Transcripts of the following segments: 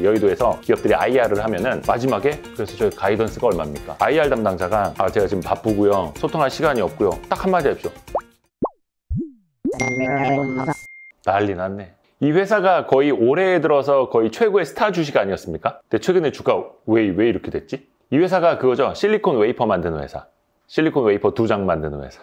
여의도에서 기업들이 IR을 하면은 마지막에 그래서 저희 가이던스가 얼마입니까? IR 담당자가 제가 지금 바쁘고요. 소통할 시간이 없고요. 딱 한마디 해줘. 난리 났네. 이 회사가 거의 올해 들어서 거의 최고의 스타 주식 아니었습니까? 근데 최근에 주가 왜 이렇게 됐지? 이 회사가 그거죠. 실리콘 웨이퍼 만드는 회사. 실리콘 웨이퍼 2장 만드는 회사.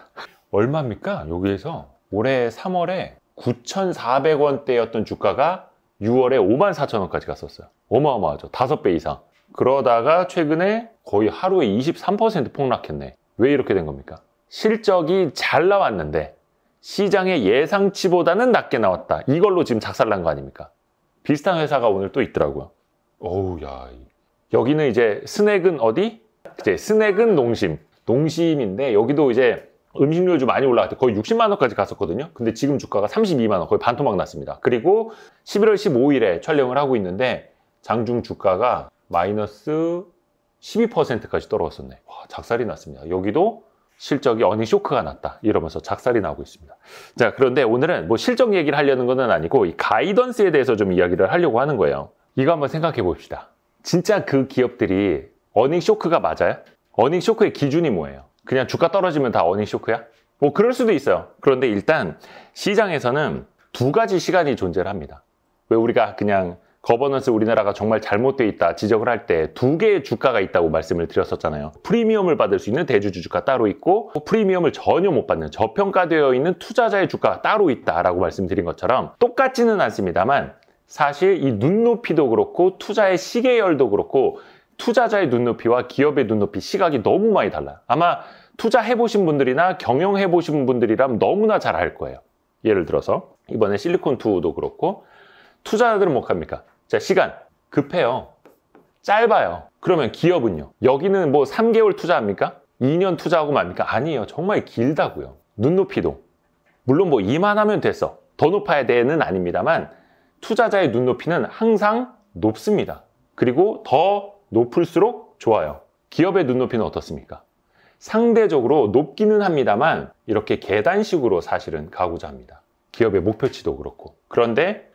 얼마입니까? 여기에서 올해 3월에 9,400원대였던 주가가 6월에 54,000원까지 갔었어요. 어마어마하죠. 5배 이상. 그러다가 최근에 거의 하루에 23% 폭락했네. 왜 이렇게 된 겁니까? 실적이 잘 나왔는데 시장의 예상치보다는 낮게 나왔다. 이걸로 지금 작살난 거 아닙니까? 비슷한 회사가 오늘 또 있더라고요. 어우, 야. 여기는 이제 스낵은 어디? 이제 스낵은 농심인데 여기도 이제 음식료 좀 많이 올라갔대. 거의 60만 원까지 갔었거든요. 근데 지금 주가가 32만 원, 거의 반토막 났습니다. 그리고 11월 15일에 촬영을 하고 있는데 장중 주가가 마이너스 12%까지 떨어졌었네. 와, 작살이 났습니다. 여기도 실적이 어닝 쇼크가 났다 이러면서 작살이 나고 있습니다. 자, 그런데 오늘은 뭐 실적 얘기를 하려는 건 아니고 이 가이던스에 대해서 좀 이야기를 하려고 하는 거예요. 이거 한번 생각해 봅시다. 진짜 그 기업들이 어닝 쇼크가 맞아요? 어닝 쇼크의 기준이 뭐예요? 그냥 주가 떨어지면 다 어닝 쇼크야? 뭐 그럴 수도 있어요. 그런데 일단 시장에서는 두 가지 시간이 존재를 합니다. 왜 우리가 그냥 거버넌스 우리나라가 정말 잘못되어 있다 지적을 할 때 두 개의 주가가 있다고 말씀을 드렸었잖아요. 프리미엄을 받을 수 있는 대주주 주가 따로 있고 프리미엄을 전혀 못 받는 저평가되어 있는 투자자의 주가가 따로 있다라고 말씀드린 것처럼 똑같지는 않습니다만 사실 이 눈높이도 그렇고 투자의 시계열도 그렇고 투자자의 눈높이와 기업의 눈높이 시각이 너무 많이 달라요. 아마 투자해보신 분들이나 경영해보신 분들이라면 너무나 잘 알 거예요. 예를 들어서 이번에 실리콘2도 그렇고 투자자들은 뭐 합니까? 자, 시간 급해요. 짧아요. 그러면 기업은요? 여기는 뭐 3개월 투자합니까? 2년 투자하고 맙니까? 아니에요. 정말 길다고요. 눈높이도. 물론 뭐 이만하면 됐어. 더 높아야 되는 아닙니다만 투자자의 눈높이는 항상 높습니다. 그리고 더 높을수록 좋아요. 기업의 눈높이는 어떻습니까? 상대적으로 높기는 합니다만 이렇게 계단식으로 사실은 가고자 합니다. 기업의 목표치도 그렇고. 그런데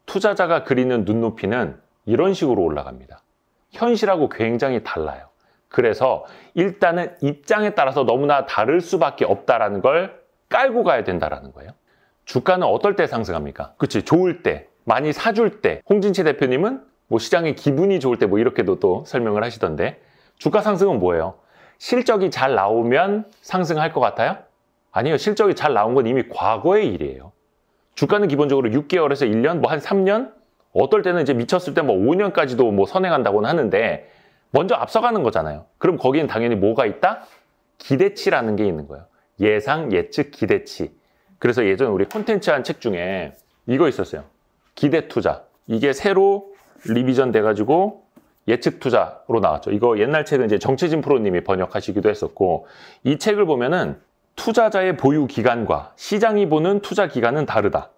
투자자가 그리는 눈높이는 이런 식으로 올라갑니다. 현실하고 굉장히 달라요. 그래서 일단은 입장에 따라서 너무나 다를 수밖에 없다는 걸 깔고 가야 된다는 거예요. 주가는 어떨 때 상승합니까? 그치, 좋을 때, 많이 사줄 때. 홍진채 대표님은 뭐 시장의 기분이 좋을 때 뭐 이렇게도 또 설명을 하시던데 주가 상승은 뭐예요? 실적이 잘 나오면 상승할 것 같아요? 아니요. 실적이 잘 나온 건 이미 과거의 일이에요. 주가는 기본적으로 6개월에서 1년, 뭐 한 3년? 어떨 때는 이제 미쳤을 때 뭐 5년까지도 뭐 선행한다고는 하는데 먼저 앞서가는 거잖아요. 그럼 거기엔 당연히 뭐가 있다? 기대치라는 게 있는 거예요. 예상, 예측, 기대치. 그래서 예전에 우리 콘텐츠 한 책 중에 이거 있었어요. 기대 투자. 이게 새로 리비전 돼가지고 예측 투자로 나왔죠. 이거 옛날 책은 이제 정채진 프로님이 번역하시기도 했었고 이 책을 보면은 투자자의 보유 기간과 시장이 보는 투자 기간은 다르다.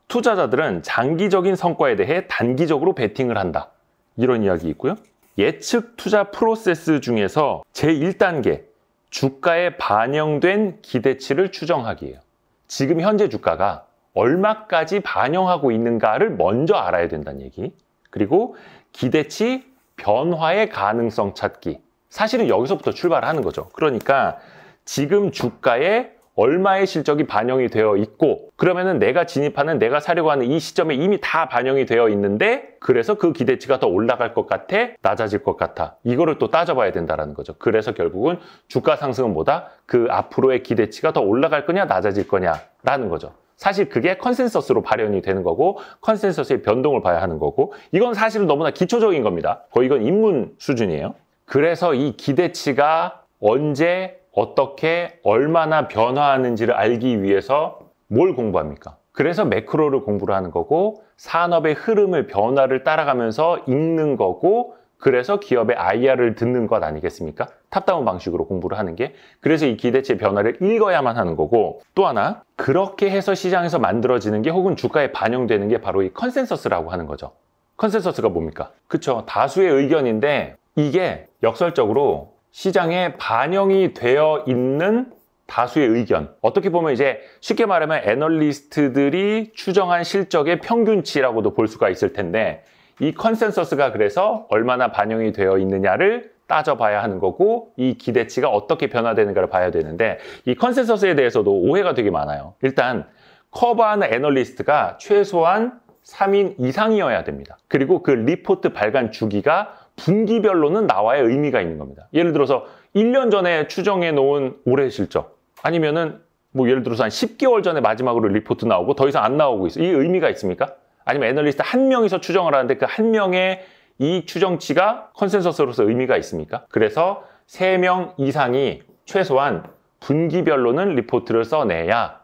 투자자들은 장기적인 성과에 대해 단기적으로 베팅을 한다. 이런 이야기 있고요. 예측 투자 프로세스 중에서 제1단계 주가에 반영된 기대치를 추정하기예요. 지금 현재 주가가 얼마까지 반영하고 있는가를 먼저 알아야 된다는 얘기. 그리고 기대치 변화의 가능성 찾기. 사실은 여기서부터 출발하는 거죠. 그러니까 지금 주가에 얼마의 실적이 반영이 되어 있고 그러면은 내가 진입하는 내가 사려고 하는 이 시점에 이미 다 반영이 되어 있는데 그래서 그 기대치가 더 올라갈 것 같아? 낮아질 것 같아? 이거를 또 따져봐야 된다는 거죠. 그래서 결국은 주가 상승은 뭐다? 그 앞으로의 기대치가 더 올라갈 거냐 낮아질 거냐라는 거죠. 사실 그게 컨센서스로 발현이 되는 거고 컨센서스의 변동을 봐야 하는 거고 이건 사실은 너무나 기초적인 겁니다. 거의 이건 입문 수준이에요. 그래서 이 기대치가 언제 어떻게 얼마나 변화하는지를 알기 위해서 뭘 공부합니까? 그래서 매크로를 공부를 하는 거고 산업의 흐름을 변화를 따라가면서 읽는 거고 그래서 기업의 IR을 듣는 것 아니겠습니까? 탑다운 방식으로 공부를 하는 게 그래서 이 기대치의 변화를 읽어야만 하는 거고 또 하나 그렇게 해서 시장에서 만들어지는 게 혹은 주가에 반영되는 게 바로 이 컨센서스라고 하는 거죠. 컨센서스가 뭡니까? 그쵸, 다수의 의견인데 이게 역설적으로 시장에 반영이 되어 있는 다수의 의견. 어떻게 보면 이제 쉽게 말하면 애널리스트들이 추정한 실적의 평균치라고도 볼 수가 있을 텐데 이 컨센서스가 그래서 얼마나 반영이 되어 있느냐를 따져봐야 하는 거고 이 기대치가 어떻게 변화되는가를 봐야 되는데 이 컨센서스에 대해서도 오해가 되게 많아요. 일단 커버하는 애널리스트가 최소한 3인 이상이어야 됩니다. 그리고 그 리포트 발간 주기가 분기별로는 나와야 의미가 있는 겁니다. 예를 들어서 1년 전에 추정해 놓은 올해 실적 아니면은 뭐 예를 들어서 한 10개월 전에 마지막으로 리포트 나오고 더 이상 안 나오고 있어. 이게 의미가 있습니까? 아니면 애널리스트 한 명이서 추정을 하는데 그 한 명의 이 추정치가 컨센서스로서 의미가 있습니까? 그래서 3명 이상이 최소한 분기별로는 리포트를 써내야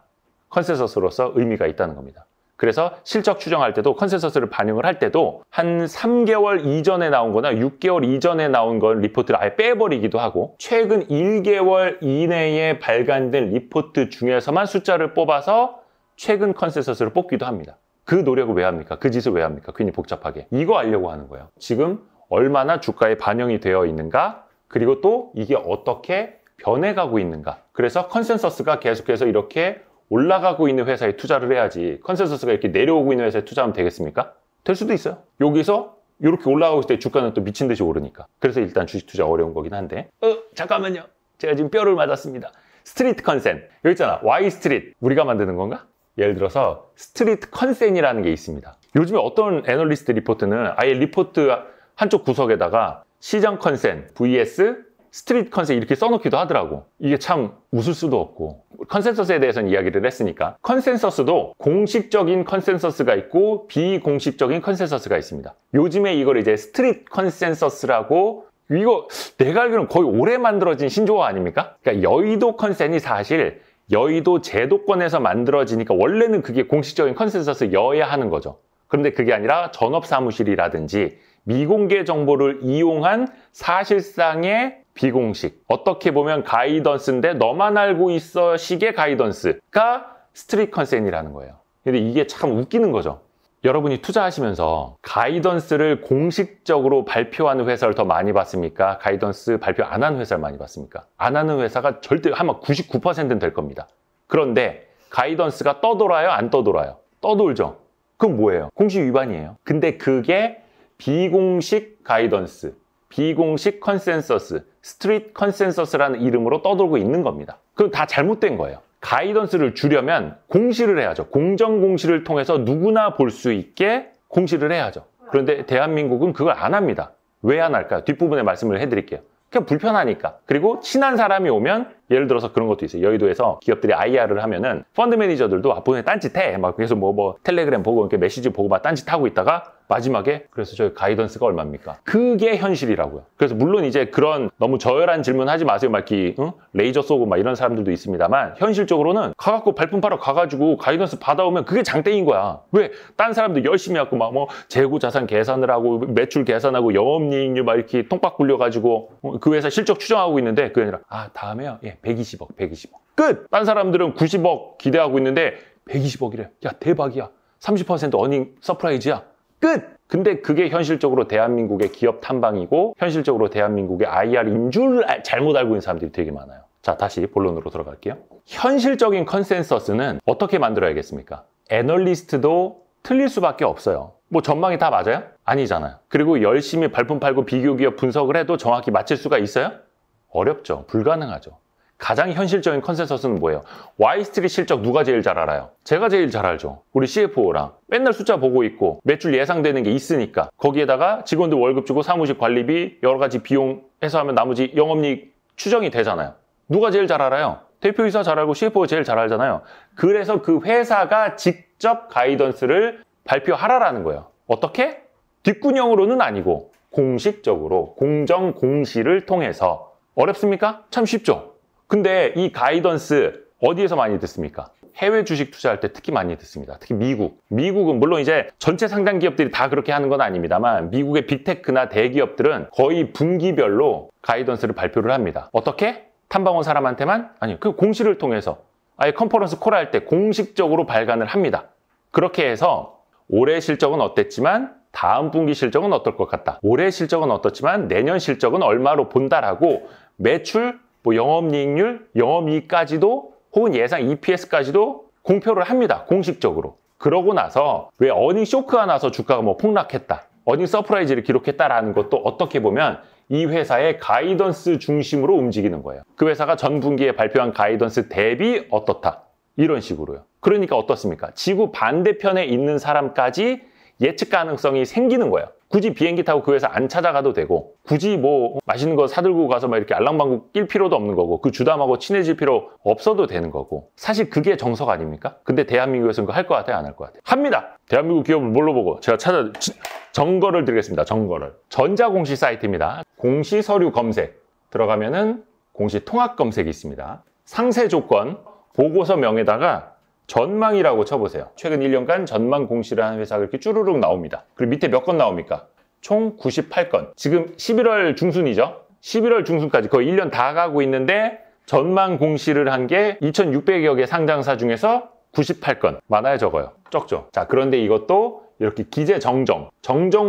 컨센서스로서 의미가 있다는 겁니다. 그래서 실적 추정할 때도 컨센서스를 반영을 할 때도 한 3개월 이전에 나온 거나 6개월 이전에 나온 건 리포트를 아예 빼버리기도 하고 최근 1개월 이내에 발간된 리포트 중에서만 숫자를 뽑아서 최근 컨센서스를 뽑기도 합니다. 그 노력을 왜 합니까? 그 짓을 왜 합니까? 괜히 복잡하게. 이거 알려고 하는 거예요. 지금 얼마나 주가에 반영이 되어 있는가 그리고 또 이게 어떻게 변해가고 있는가. 그래서 컨센서스가 계속해서 이렇게 올라가고 있는 회사에 투자를 해야지 컨센서스가 이렇게 내려오고 있는 회사에 투자하면 되겠습니까? 될 수도 있어요. 여기서 이렇게 올라가고 있을 때 주가는 또 미친 듯이 오르니까. 그래서 일단 주식 투자 어려운 거긴 한데 잠깐만요. 제가 지금 뼈를 맞았습니다. 스트리트 컨센. 여기 있잖아. Y 스트리트. 우리가 만드는 건가? 예를 들어서 스트리트 컨센이라는 게 있습니다. 요즘에 어떤 애널리스트 리포트는 아예 리포트 한쪽 구석에다가 시장 컨센 vs 스트리트 컨센 이렇게 써놓기도 하더라고. 이게 참 웃을 수도 없고 컨센서스에 대해서는 이야기를 했으니까 컨센서스도 공식적인 컨센서스가 있고 비공식적인 컨센서스가 있습니다. 요즘에 이걸 이제 스트리트 컨센서스라고 이거 내가 알기로는 거의 올해 만들어진 신조어 아닙니까? 그러니까 여의도 컨센이 사실 여의도 제도권에서 만들어지니까 원래는 그게 공식적인 컨센서스여야 하는 거죠. 그런데 그게 아니라 전업사무실이라든지 미공개 정보를 이용한 사실상의 비공식, 어떻게 보면 가이던스인데 너만 알고 있어 식의 가이던스가 스트리트 컨센이라는 거예요. 근데 이게 참 웃기는 거죠. 여러분이 투자하시면서 가이던스를 공식적으로 발표하는 회사를 더 많이 봤습니까? 가이던스 발표 안 하는 회사를 많이 봤습니까? 안 하는 회사가 절대 아마 99%는 될 겁니다. 그런데 가이던스가 떠돌아요? 안 떠돌아요? 떠돌죠. 그럼 뭐예요? 공식 위반이에요. 근데 그게 비공식 가이던스, 비공식 컨센서스, 스트리트 컨센서스라는 이름으로 떠돌고 있는 겁니다. 그럼 다 잘못된 거예요. 가이던스를 주려면 공시를 해야죠. 공정공시를 통해서 누구나 볼 수 있게 공시를 해야죠. 그런데 대한민국은 그걸 안 합니다. 왜 안 할까요? 뒷부분에 말씀을 해드릴게요. 그냥 불편하니까. 그리고 친한 사람이 오면 예를 들어서 그런 것도 있어요. 여의도에서 기업들이 IR을 하면은 펀드 매니저들도 앞부분에 딴짓해. 막 계속 뭐 텔레그램 보고 이렇게 메시지 보고 막 딴짓하고 있다가 마지막에 그래서 저희 가이던스가 얼마입니까? 그게 현실이라고요. 그래서 물론 이제 그런 너무 저열한 질문 하지 마세요. 막 이렇게 레이저 쏘고 막 이런 사람들도 있습니다만 현실적으로는 가갖고 발품 팔아 가가지고 가이던스 받아오면 그게 장땡인 거야. 왜? 딴 사람들 열심히 하고 막 뭐 재고 자산 계산을 하고 매출 계산하고 영업이익률 막 이렇게 통박 굴려가지고 그 회사 실적 추정하고 있는데 그게 아니라 다음에요. 예, 120억, 120억. 끝! 딴 사람들은 90억 기대하고 있는데 120억이래. 야, 대박이야. 30% 어닝 서프라이즈야. 끝! 근데 그게 현실적으로 대한민국의 기업 탐방이고 현실적으로 대한민국의 IR인 줄 잘못 알고 있는 사람들이 되게 많아요. 자, 다시 본론으로 들어갈게요. 현실적인 컨센서스는 어떻게 만들어야겠습니까? 애널리스트도 틀릴 수밖에 없어요. 뭐 전망이 다 맞아요? 아니잖아요. 그리고 열심히 발품 팔고 비교 기업 분석을 해도 정확히 맞힐 수가 있어요? 어렵죠. 불가능하죠. 가장 현실적인 컨센서스는 뭐예요? Y스트릿 실적 누가 제일 잘 알아요? 제가 제일 잘 알죠. 우리 CFO랑 맨날 숫자 보고 있고 매출 예상되는 게 있으니까 거기에다가 직원들 월급 주고 사무실 관리비 여러 가지 비용 해서 하면 나머지 영업이익 추정이 되잖아요. 누가 제일 잘 알아요? 대표이사 잘 알고 CFO가 제일 잘 알잖아요. 그래서 그 회사가 직접 가이던스를 발표하라라는 거예요. 어떻게? 뒷구녕으로는 아니고 공식적으로 공정 공시를 통해서. 어렵습니까? 참 쉽죠? 근데 이 가이던스 어디에서 많이 듣습니까? 해외 주식 투자할 때 특히 많이 듣습니다. 특히 미국. 미국은 물론 이제 전체 상장 기업들이 다 그렇게 하는 건 아닙니다만 미국의 빅테크나 대기업들은 거의 분기별로 가이던스를 발표를 합니다. 어떻게? 탐방원 사람한테만? 아니요. 그 공시를 통해서 아예 컨퍼런스 콜 할 때 공식적으로 발간을 합니다. 그렇게 해서 올해 실적은 어땠지만 다음 분기 실적은 어떨 것 같다. 올해 실적은 어떻지만 내년 실적은 얼마로 본다라고 매출, 뭐 영업이익률, 영업이익까지도 혹은 예상 EPS까지도 공표를 합니다. 공식적으로. 그러고 나서 왜 어닝 쇼크가 나서 주가가 뭐 폭락했다. 어닝 서프라이즈를 기록했다라는 것도 어떻게 보면 이 회사의 가이던스 중심으로 움직이는 거예요. 그 회사가 전 분기에 발표한 가이던스 대비 어떻다. 이런 식으로요. 그러니까 어떻습니까? 지구 반대편에 있는 사람까지 예측 가능성이 생기는 거예요. 굳이 비행기 타고 그 회사 안 찾아가도 되고, 굳이 뭐 맛있는 거 사들고 가서 막 이렇게 알랑방구 낄 필요도 없는 거고, 그 주담하고 친해질 필요 없어도 되는 거고. 사실 그게 정석 아닙니까? 근데 대한민국에서는 그거 할 것 같아요? 안 할 것 같아요? 합니다! 대한민국 기업을 뭘로 보고 제가 정거를 드리겠습니다. 정거를. 전자공시 사이트입니다. 공시 서류 검색 들어가면은 공시 통합 검색이 있습니다. 상세 조건, 보고서 명에다가 전망이라고 쳐보세요. 최근 1년간 전망 공시를 하는 회사가 이렇게 쭈루룩 나옵니다. 그리고 밑에 몇 건 나옵니까? 총 98건. 지금 11월 중순이죠? 11월 중순까지 거의 1년 다 가고 있는데 전망 공시를 한 게 2,600여 개 상장사 중에서 98건. 많아요, 적어요? 적죠? 자, 그런데 이것도 이렇게 기재 정정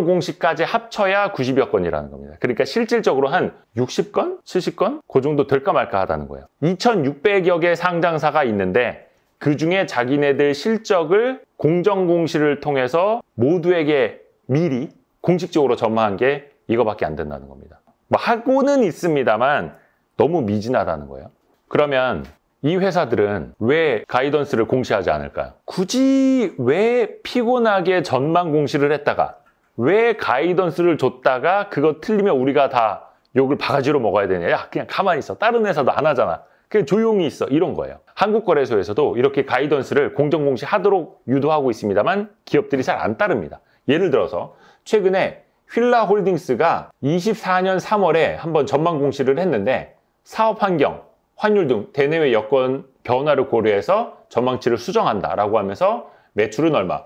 공시까지 합쳐야 90여 건이라는 겁니다. 그러니까 실질적으로 한 60건? 70건? 그 정도 될까 말까 하다는 거예요. 2,600여 개 상장사가 있는데 그 중에 자기네들 실적을 공정공시를 통해서 모두에게 미리 공식적으로 전망한 게 이거밖에 안 된다는 겁니다. 뭐 하고는 있습니다만 너무 미진하다는 거예요. 그러면 이 회사들은 왜 가이던스를 공시하지 않을까요? 굳이 왜 피곤하게 전망 공시를 했다가 왜 가이던스를 줬다가 그거 틀리면 우리가 다 욕을 바가지로 먹어야 되냐? 야, 그냥 가만히 있어. 다른 회사도 안 하잖아. 그냥 조용히 있어. 이런 거예요. 한국거래소에서도 이렇게 가이던스를 공정공시 하도록 유도하고 있습니다만 기업들이 잘 안 따릅니다. 예를 들어서 최근에 휠라홀딩스가 24년 3월에 한번 전망 공시를 했는데 사업 환경, 환율 등 대내외 여건 변화를 고려해서 전망치를 수정한다라고 하면서 매출은 얼마,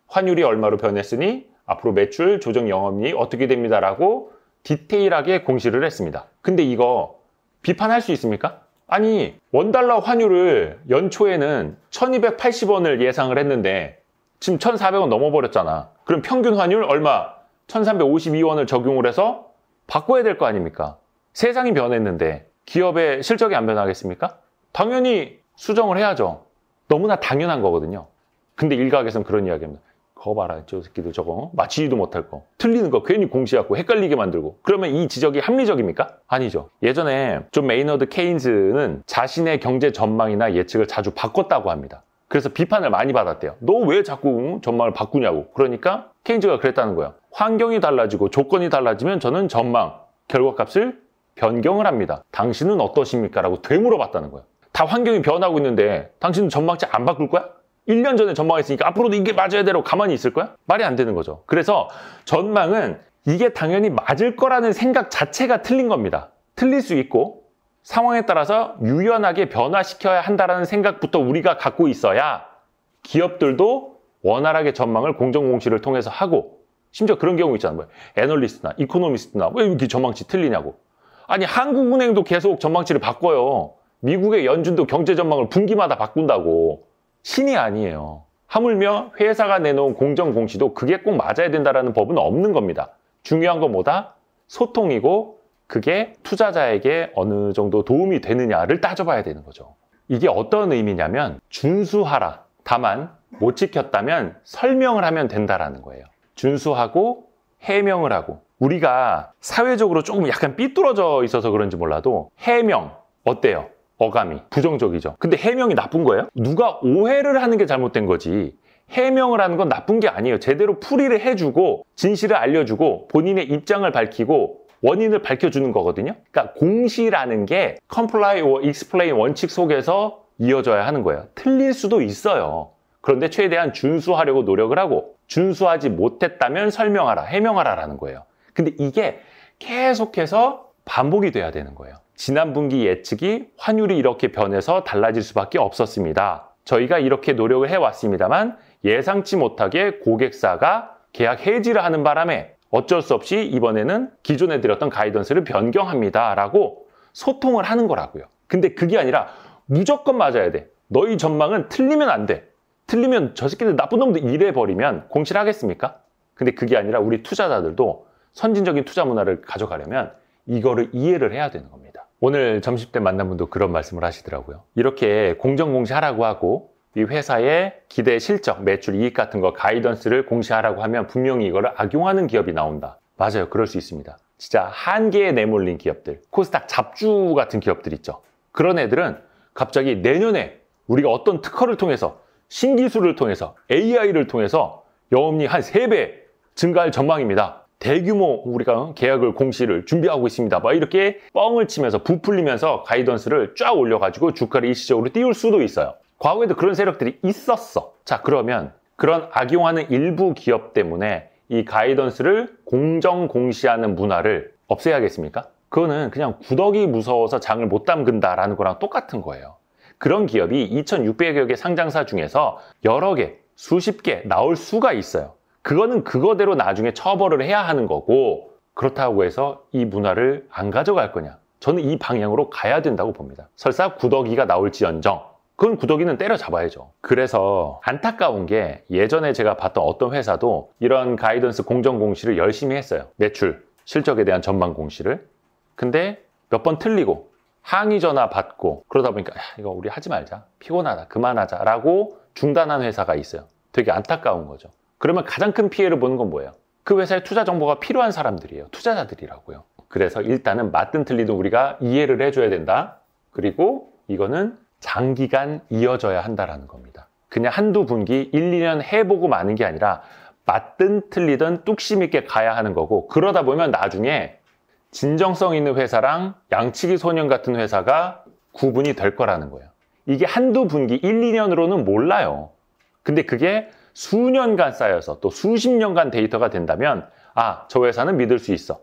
환율이 얼마로 변했으니 앞으로 매출, 조정 영업이익이 어떻게 됩니다라고 디테일하게 공시를 했습니다. 근데 이거 비판할 수 있습니까? 아니, 원달러 환율을 연초에는 1280원을 예상을 했는데 지금 1400원 넘어버렸잖아. 그럼 평균 환율 얼마? 1352원을 적용을 해서 바꿔야 될 거 아닙니까? 세상이 변했는데 기업의 실적이 안 변하겠습니까? 당연히 수정을 해야죠. 너무나 당연한 거거든요. 근데 일각에서는 그런 이야기합니다. 거 봐라, 저 새끼들 저거 맞히지도 못할 거, 틀리는 거 괜히 공시하고 헷갈리게 만들고. 그러면 이 지적이 합리적입니까? 아니죠. 예전에 존 메이너드 케인즈는 자신의 경제 전망이나 예측을 자주 바꿨다고 합니다. 그래서 비판을 많이 받았대요. 너 왜 자꾸 전망을 바꾸냐고. 그러니까 케인즈가 그랬다는 거예요. 환경이 달라지고 조건이 달라지면 저는 전망, 결과값을 변경을 합니다. 당신은 어떠십니까? 라고 되물어봤다는 거예요. 다 환경이 변하고 있는데 당신은 전망치 안 바꿀 거야? 1년 전에 전망했으니까 앞으로도 이게 맞아야 되라고 가만히 있을 거야? 말이 안 되는 거죠. 그래서 전망은 이게 당연히 맞을 거라는 생각 자체가 틀린 겁니다. 틀릴 수 있고 상황에 따라서 유연하게 변화시켜야 한다는 생각부터 우리가 갖고 있어야 기업들도 원활하게 전망을 공정공시를 통해서 하고, 심지어 그런 경우 있잖아요. 뭐 애널리스트나 이코노미스트나 왜 이렇게 전망치 틀리냐고. 아니, 한국은행도 계속 전망치를 바꿔요. 미국의 연준도 경제 전망을 분기마다 바꾼다고. 신이 아니에요. 하물며 회사가 내놓은 공정공시도 그게 꼭 맞아야 된다는 법은 없는 겁니다. 중요한 건 뭐다? 소통이고 그게 투자자에게 어느 정도 도움이 되느냐를 따져봐야 되는 거죠. 이게 어떤 의미냐면 준수하라. 다만 못 지켰다면 설명을 하면 된다라는 거예요. 준수하고 해명을 하고. 우리가 사회적으로 조금 약간 삐뚤어져 있어서 그런지 몰라도 해명 어때요? 어감이 부정적이죠. 근데 해명이 나쁜 거예요? 누가 오해를 하는 게 잘못된 거지. 해명을 하는 건 나쁜 게 아니에요. 제대로 풀이를 해주고 진실을 알려주고 본인의 입장을 밝히고 원인을 밝혀주는 거거든요. 그러니까 공시라는 게 comply or explain 원칙 속에서 이어져야 하는 거예요. 틀릴 수도 있어요. 그런데 최대한 준수하려고 노력을 하고 준수하지 못했다면 설명하라, 해명하라라는 거예요. 근데 이게 계속해서 반복이 돼야 되는 거예요. 지난 분기 예측이 환율이 이렇게 변해서 달라질 수밖에 없었습니다. 저희가 이렇게 노력을 해왔습니다만 예상치 못하게 고객사가 계약 해지를 하는 바람에 어쩔 수 없이 이번에는 기존에 드렸던 가이던스를 변경합니다 라고 소통을 하는 거라고요. 근데 그게 아니라 무조건 맞아야 돼. 너희 전망은 틀리면 안 돼. 틀리면 저 새끼들 나쁜 놈들 이래버리면 공시를 하겠습니까? 근데 그게 아니라 우리 투자자들도 선진적인 투자 문화를 가져가려면 이거를 이해를 해야 되는 겁니다. 오늘 점심 때 만난 분도 그런 말씀을 하시더라고요. 이렇게 공정공시 하라고 하고 이 회사의 기대 실적, 매출, 이익 같은 거 가이던스를 공시하라고 하면 분명히 이거를 악용하는 기업이 나온다. 맞아요. 그럴 수 있습니다. 진짜 한계에 내몰린 기업들, 코스닥 잡주 같은 기업들 있죠. 그런 애들은 갑자기 내년에 우리가 어떤 특허를 통해서, 신기술을 통해서, AI를 통해서 영업이익 한 3배 증가할 전망입니다. 대규모 우리가 계약을 공시를 준비하고 있습니다. 막 이렇게 뻥을 치면서 부풀리면서 가이던스를 쫙 올려가지고 주가를 일시적으로 띄울 수도 있어요. 과거에도 그런 세력들이 있었어. 자, 그러면 그런 악용하는 일부 기업 때문에 이 가이던스를 공정 공시하는 문화를 없애야겠습니까? 그거는 그냥 구더기 무서워서 장을 못 담근다라는 거랑 똑같은 거예요. 그런 기업이 2,600여 개 상장사 중에서 여러 개, 수십 개 나올 수가 있어요. 그거는 그거대로 나중에 처벌을 해야 하는 거고, 그렇다고 해서 이 문화를 안 가져갈 거냐? 저는 이 방향으로 가야 된다고 봅니다. 설사 구더기가 나올지언정 그건 구더기는 때려잡아야죠. 그래서 안타까운 게 예전에 제가 봤던 어떤 회사도 이런 가이던스 공정 공시를 열심히 했어요. 매출, 실적에 대한 전망 공시를. 근데 몇 번 틀리고 항의 전화 받고 그러다 보니까 야, 이거 우리 하지 말자. 피곤하다. 그만하자. 라고 중단한 회사가 있어요. 되게 안타까운 거죠. 그러면 가장 큰 피해를 보는 건 뭐예요? 그 회사에 투자 정보가 필요한 사람들이에요. 투자자들이라고요. 그래서 일단은 맞든 틀리든 우리가 이해를 해줘야 된다. 그리고 이거는 장기간 이어져야 한다라는 겁니다. 그냥 한두 분기 1, 2년 해보고 마는 게 아니라 맞든 틀리든 뚝심 있게 가야 하는 거고, 그러다 보면 나중에 진정성 있는 회사랑 양치기 소년 같은 회사가 구분이 될 거라는 거예요. 이게 한두 분기 1, 2년으로는 몰라요. 근데 그게 수년간 쌓여서 또 수십 년간 데이터가 된다면 아, 저 회사는 믿을 수 있어.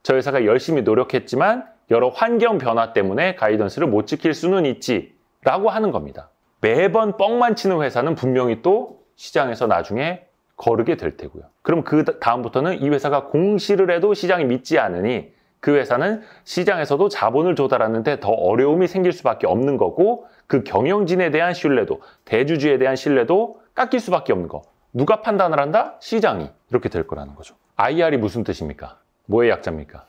저 회사가 열심히 노력했지만 여러 환경 변화 때문에 가이던스를 못 지킬 수는 있지 라고 하는 겁니다. 매번 뻥만 치는 회사는 분명히 또 시장에서 나중에 거르게 될 테고요. 그럼 그 다음부터는 이 회사가 공시를 해도 시장이 믿지 않으니 그 회사는 시장에서도 자본을 조달하는데 더 어려움이 생길 수밖에 없는 거고, 그 경영진에 대한 신뢰도, 대주주에 대한 신뢰도 깎일 수밖에 없는 거. 누가 판단을 한다? 시장이. 이렇게 될 거라는 거죠. IR이 무슨 뜻입니까? 뭐의 약자입니까?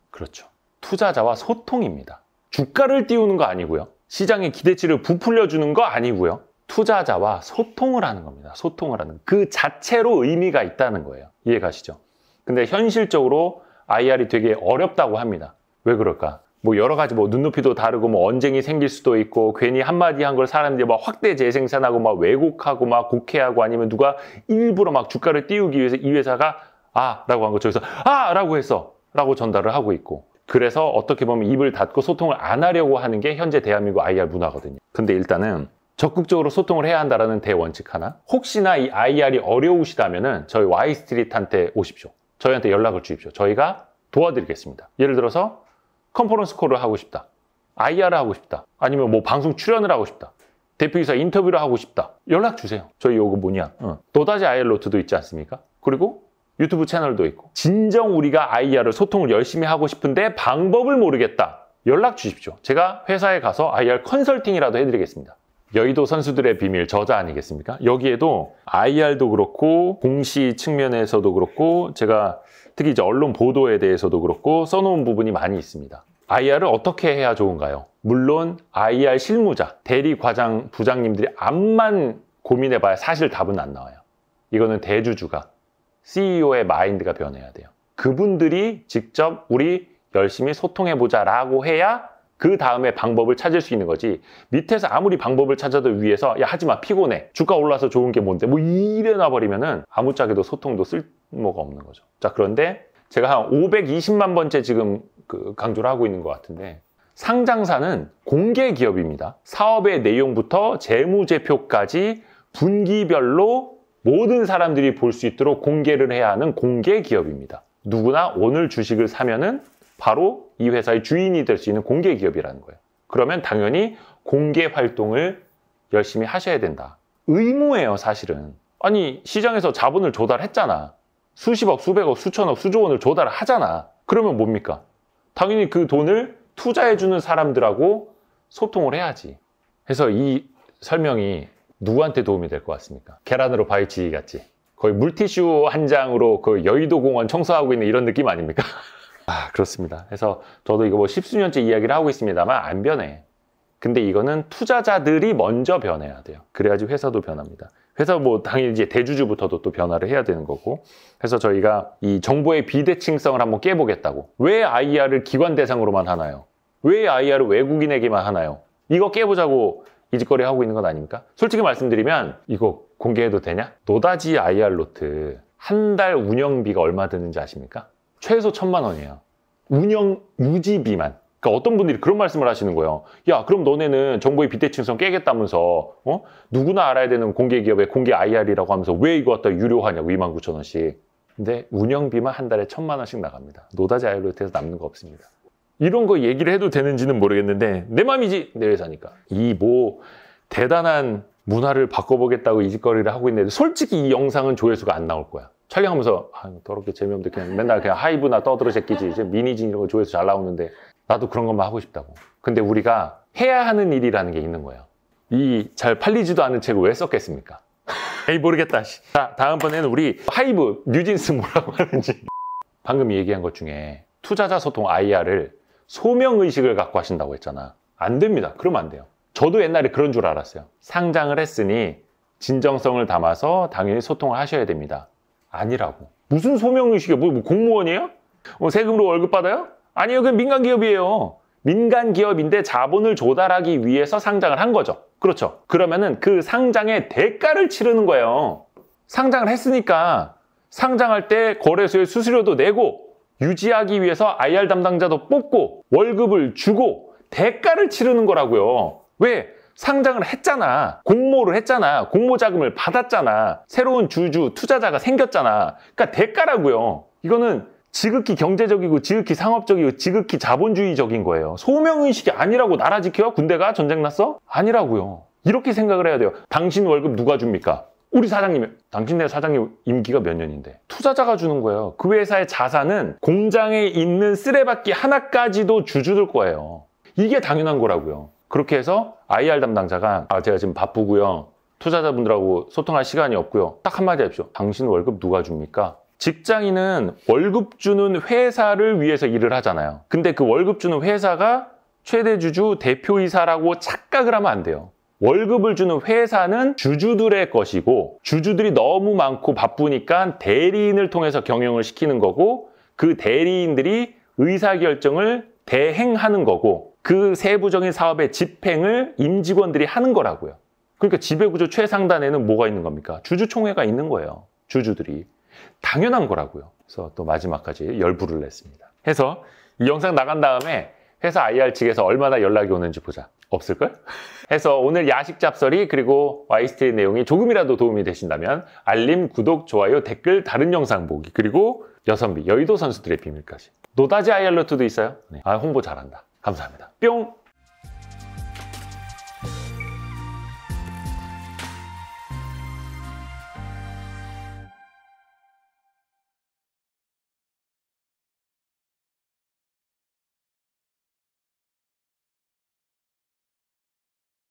그렇죠. 투자자와 소통입니다. 주가를 띄우는 거 아니고요. 시장의 기대치를 부풀려주는 거 아니고요. 투자자와 소통을 하는 겁니다. 소통을 하는. 그 자체로 의미가 있다는 거예요. 이해가시죠? 근데 현실적으로 IR이 되게 어렵다고 합니다. 왜 그럴까? 뭐 여러 가지 뭐 눈높이도 다르고 뭐 언쟁이 생길 수도 있고, 괜히 한마디 한 걸 사람들이 막 확대 재생산하고 막 왜곡하고 막 곡해하고, 아니면 누가 일부러 막 주가를 띄우기 위해서 이 회사가 아 라고 한 거 저기서 아 라고 했어 라고 전달을 하고 있고, 그래서 어떻게 보면 입을 닫고 소통을 안 하려고 하는 게 현재 대한민국 IR 문화거든요. 근데 일단은 적극적으로 소통을 해야 한다는 대원칙 하나, 혹시나 이 IR이 어려우시다면은 저희 Y스트릿한테 오십시오. 저희한테 연락을 주십시오. 저희가 도와드리겠습니다. 예를 들어서 컨퍼런스 콜을 하고 싶다, IR을 하고 싶다, 아니면 뭐 방송 출연을 하고 싶다, 대표이사 인터뷰를 하고 싶다, 연락 주세요. 저희 요거 뭐냐, 또다시 IR 노트도 있지 않습니까? 그리고 유튜브 채널도 있고. 진정 우리가 IR을 소통을 열심히 하고 싶은데 방법을 모르겠다, 연락 주십시오. 제가 회사에 가서 IR 컨설팅이라도 해드리겠습니다. 여의도 선수들의 비밀 저자 아니겠습니까? 여기에도 IR도 그렇고 공시 측면에서도 그렇고, 제가 특히 이제 언론 보도에 대해서도 그렇고 써놓은 부분이 많이 있습니다. IR을 어떻게 해야 좋은가요? 물론 IR 실무자, 대리 과장, 부장님들이 암만 고민해봐야 사실 답은 안 나와요. 이거는 대주주가, CEO의 마인드가 변해야 돼요. 그분들이 직접 우리 열심히 소통해보자 라고 해야 그 다음에 방법을 찾을 수 있는 거지, 밑에서 아무리 방법을 찾아도 위에서 야 하지마 피곤해, 주가 올라서 좋은 게 뭔데, 뭐 이래놔 버리면은 아무짝에도 소통도 쓸모가 없는 거죠. 자, 그런데 제가 한 520만 번째 지금 강조를 하고 있는 것 같은데, 상장사는 공개 기업입니다. 사업의 내용부터 재무제표까지 분기별로 모든 사람들이 볼 수 있도록 공개를 해야 하는 공개 기업입니다. 누구나 오늘 주식을 사면은 바로 이 회사의 주인이 될 수 있는 공개 기업이라는 거예요. 그러면 당연히 공개 활동을 열심히 하셔야 된다. 의무예요, 사실은. 아니, 시장에서 자본을 조달했잖아. 수십억, 수백억, 수천억, 수조 원을 조달하잖아. 그러면 뭡니까? 당연히 그 돈을 투자해주는 사람들하고 소통을 해야지. 그래서 이 설명이 누구한테 도움이 될 것 같습니까? 계란으로 바위치기 같지? 거의 물티슈 한 장으로 그 여의도 공원 청소하고 있는 이런 느낌 아닙니까? 아, 그렇습니다. 그래서 저도 이거 뭐 십수년째 이야기를 하고 있습니다만 안 변해. 근데 이거는 투자자들이 먼저 변해야 돼요. 그래야지 회사도 변합니다. 회사 뭐 당연히 이제 대주주부터도 또 변화를 해야 되는 거고. 그래서 저희가 이 정보의 비대칭성을 한번 깨보겠다고. 왜 IR을 기관 대상으로만 하나요? 왜 IR을 외국인에게만 하나요? 이거 깨보자고 이 짓거리 하고 있는 건 아닙니까? 솔직히 말씀드리면 이거 공개해도 되냐? 노다지 IR 노트 한 달 운영비가 얼마 드는지 아십니까? 최소 1,000만 원이에요. 운영 유지비만. 그러니까 어떤 분들이 그런 말씀을 하시는 거예요. 야, 그럼 너네는 정보의 비대칭성 깨겠다면서 누구나 알아야 되는 공개 기업의 공개 IR이라고 하면서 왜 이거 갖다 유료하냐고 29,000원씩. 근데 운영비만 한 달에 1,000만 원씩 나갑니다. 노다지 IR 노트에서 남는 거 없습니다. 이런 거 얘기를 해도 되는지는 모르겠는데 내 맘이지 내 회사니까. 이 뭐 대단한 문화를 바꿔보겠다고 이 짓거리를 하고 있는데 솔직히 이 영상은 조회수가 안 나올 거야. 촬영하면서 더럽게 재미없는데 그냥 맨날 그냥 하이브나 떠들어 새끼지 이제 미니진 이런 거 조회수 잘 나오는데 나도 그런 것만 하고 싶다고. 근데 우리가 해야 하는 일이라는 게 있는 거예요. 이 잘 팔리지도 않은 책을 왜 썼겠습니까? 에이 모르겠다. 자, 다음번에는 우리 하이브 뉴진스 뭐라고 하는지. 방금 얘기한 것 중에 투자자 소통 IR을 소명의식을 갖고 하신다고 했잖아. 안 됩니다. 그러면 안 돼요. 저도 옛날에 그런 줄 알았어요. 상장을 했으니 진정성을 담아서 당연히 소통을 하셔야 됩니다. 아니라고. 무슨 소명의식이야? 뭐 공무원이에요? 세금으로 월급 받아요? 아니요. 그건 민간기업이에요. 민간기업인데 자본을 조달하기 위해서 상장을 한 거죠. 그렇죠. 그러면은 그 상장의 대가를 치르는 거예요. 상장을 했으니까 상장할 때 거래소에 수수료도 내고 유지하기 위해서 IR 담당자도 뽑고 월급을 주고 대가를 치르는 거라고요. 왜? 상장을 했잖아. 공모를 했잖아. 공모 자금을 받았잖아. 새로운 주주, 투자자가 생겼잖아. 그러니까 대가라고요. 이거는 지극히 경제적이고 지극히 상업적이고 지극히 자본주의적인 거예요. 소명의식이 아니라고. 나라 지켜? 군대가? 전쟁 났어? 아니라고요. 이렇게 생각을 해야 돼요. 당신 월급 누가 줍니까? 우리 사장님이. 당신네 사장님 임기가 몇 년인데? 투자자가 주는 거예요. 그 회사의 자산은 공장에 있는 쓰레받기 하나까지도 주주들 거예요. 이게 당연한 거라고요. 그렇게 해서 IR 담당자가 제가 지금 바쁘고요. 투자자분들하고 소통할 시간이 없고요. 딱 한마디 하십시오. 당신 월급 누가 줍니까? 직장인은 월급 주는 회사를 위해서 일을 하잖아요. 근데 그 월급 주는 회사가 최대 주주 대표이사라고 착각을 하면 안 돼요. 월급을 주는 회사는 주주들의 것이고 주주들이 너무 많고 바쁘니까 대리인을 통해서 경영을 시키는 거고 그 대리인들이 의사결정을 대행하는 거고 그 세부적인 사업의 집행을 임직원들이 하는 거라고요. 그러니까 지배구조 최상단에는 뭐가 있는 겁니까? 주주총회가 있는 거예요. 주주들이. 당연한 거라고요. 그래서 또 마지막까지 열불을 냈습니다. 해서 이 영상 나간 다음에 회사 IR 측에서 얼마나 연락이 오는지 보자. 없을걸? 해서 오늘 야식 잡설이 그리고 YST의 내용이 조금이라도 도움이 되신다면 알림, 구독, 좋아요, 댓글, 다른 영상 보기 그리고 여선비, 여의도 선수들의 비밀까지. 노다지 IR 노트도 있어요. 네. 홍보 잘한다. 감사합니다. 뿅!